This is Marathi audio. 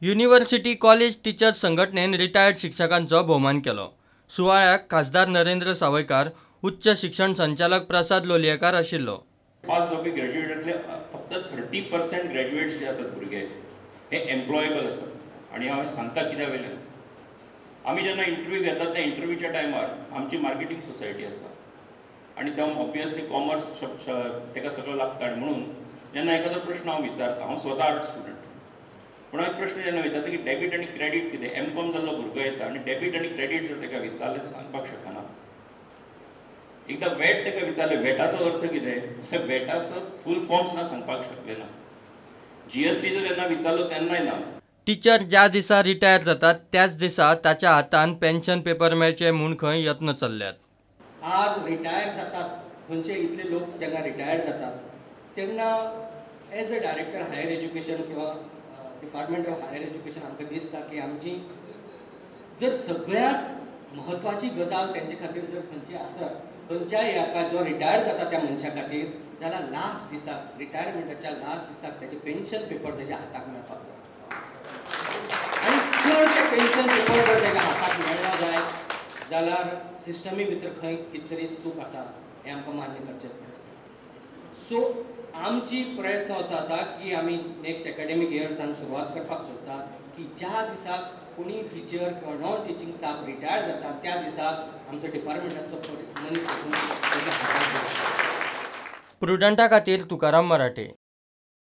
युनिव्हर्सिटी कॉलेज टीचर्स संघटनेन रिटायर्ड शिक्षकांचो भोवमान केलो। सुवाळ्याक खासदार नरेंद्र सावयकार, उच्च शिक्षण संचालक प्रसाद लोलयेकार आशिल्लो। पास जावपी ग्रॅज्युएटांतले फक्त 30% ग्रॅज्युएट्स जे आसात भुरगे हे एम्प्लॉयबल आसात। आणि हांवें सांगता कित्या वयल्यान आमी जेन्ना इंटरव्यू घेतात त्या इंटरव्यूच्या टायमार आमची मार्केटिंग सोसायटी आसा आणि तो ऑब्वियसली कॉमर्स ताका सगळो लागता। आणि म्हणून जेन्ना एखादो प्रश्न हांव विचारता, हांव स्वता आर्ट स्टुडंट, पूण हांव प्रश्न जेन्ना विचारता की डेबीट आनी क्रेडीट कितें, एम.कॉम जाल्लो भुरगो येता आनी डेबीट आनी क्रेडीट जर ताका विचारलें तर सांगपाक शकना। एकदा वेट ताका विचारलें वेटाचो अर्थ कितें, वेटाचो फूल फॉर्म सुद्दां सांगपाक शकले ना। GST जर जेन्ना विचारलो तेन्नाय ना। टीचर ज्या दिसा रिटायर जातात त्याच दिसा ताच्या हातान पेन्शन पेपर मेळचे म्हूण खंय यत्न चल्ल्यात। आज रिटायर जातात खंयचे इतले लोक जेन्ना रिटायर जातात तेन्ना as a director higher education किंवा डिपार्टमेंट ऑफ हायर एज्युकेशन आमकां दिसता की आमची जर सगळ्यात म्हत्वाची गजाल तेंचे खातीर जर खंयची आसत खंयच्याय हाका जो रिटायर जाता त्या मनशा खातीर जाल्यार लास्ट दिसाक रिटायरमेंटाच्या लास्ट दिसाक तेजे पेन्शन पेपर तेज्या हाताक मेळपाक जाय। आनी जर ते पेन्शन पेपर जर तेज्या हाताक मेळना जाय जाल्यार सिस्टमी भितर खंय कितें तरी चूक आसा हें आमकां मान्य करचें पडटा। सो आमची प्रयत्न असो आसा की आमी नेक्स्ट एकाडेमीक इयर्सान सुरवात करपाक सोदतात की ज्या दिसाक कोणी टिचर किंवा नॉन टिचींग स्टाफ रिटायर जाता त्या दिसाक आमचो डिपार्टमेंटाचो मनीस प्रुडंटा खातीर तुकाराम मराठे।